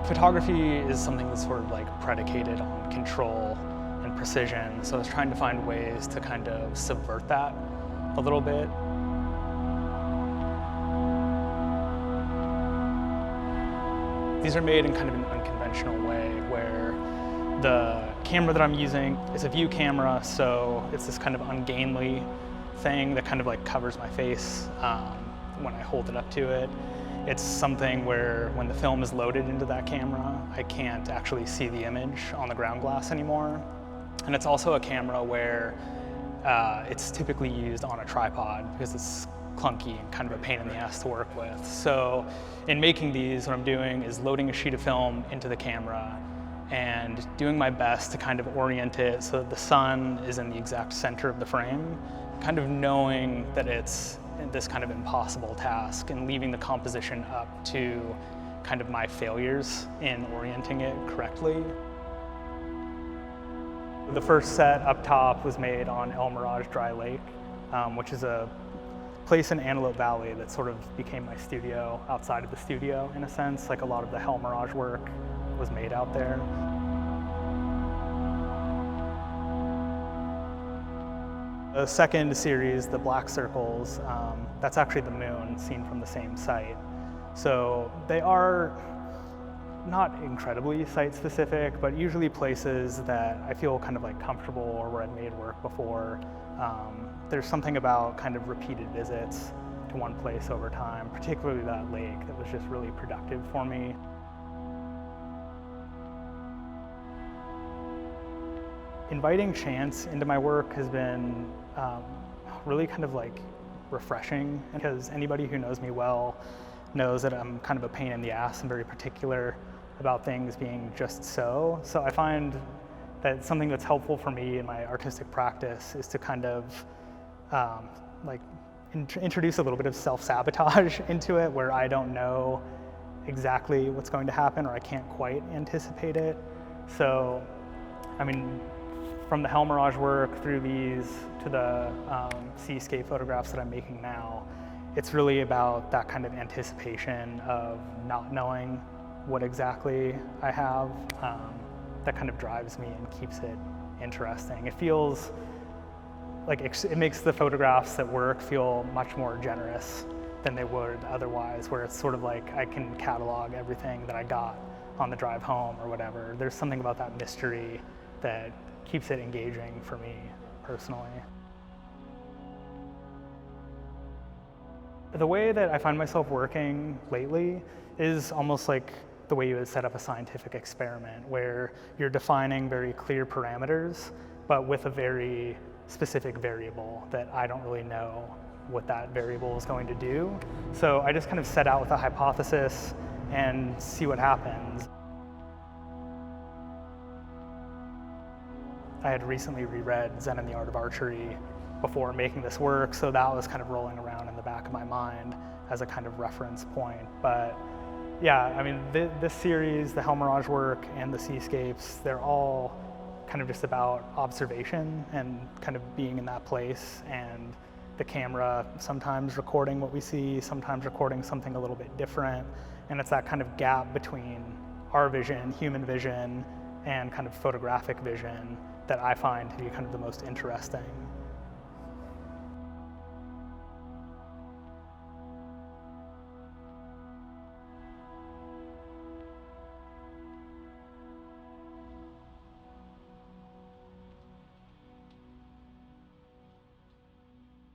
Photography is something that's sort of like predicated on control and precision, so I was trying to find ways to kind of subvert that a little bit. These are made in kind of an unconventional way where the camera that I'm using is a view camera, so it's this kind of ungainly thing that kind of like covers my face when I hold it up to it. It's something where when the film is loaded into that camera, I can't actually see the image on the ground glass anymore. And it's also a camera where it's typically used on a tripod because it's clunky and kind of a pain in the ass to work with. So in making these, what I'm doing is loading a sheet of film into the camera and doing my best to kind of orient it so that the sun is in the exact center of the frame, kind of knowing that it's this kind of impossible task and leaving the composition up to kind of my failures in orienting it correctly. The first set up top was made on El Mirage Dry Lake, which is a place in Antelope Valley that sort of became my studio outside of the studio in a sense. Like a lot of the Hell Mirage work was made out there. The second series, the black circles, that's actually the moon seen from the same site. So they are not incredibly site-specific, but usually places that I feel kind of like comfortable or where I've made work before. There's something about kind of repeated visits to one place over time, particularly that lake, that was just really productive for me. Inviting chance into my work has been really kind of like refreshing, because anybody who knows me well knows that I'm kind of a pain in the ass and very particular about things being just so. So I find that something that's helpful for me in my artistic practice is to kind of introduce a little bit of self-sabotage into it, where I don't know exactly what's going to happen or I can't quite anticipate it. So, I mean, from the Hell Mirage work through these to the seascape photographs that I'm making now, it's really about that kind of anticipation of not knowing what exactly I have that kind of drives me and keeps it interesting. It feels like it makes the photographs that work feel much more generous than they would otherwise, where it's sort of like I can catalog everything that I got on the drive home or whatever. There's something about that mystery that keeps it engaging for me personally. The way that I find myself working lately is almost like the way you would set up a scientific experiment, where you're defining very clear parameters, but with a very specific variable that I don't really know what that variable is going to do. So I just kind of set out with a hypothesis and see what happens. I had recently reread Zen and the Art of Archery before making this work, so that was kind of rolling around in the back of my mind as a kind of reference point. But yeah, I mean, this series, the Hell Mirage work and the seascapes, they're all kind of just about observation and kind of being in that place, and the camera sometimes recording what we see, sometimes recording something a little bit different. And it's that kind of gap between our vision, human vision, and kind of photographic vision that I find to be kind of the most interesting.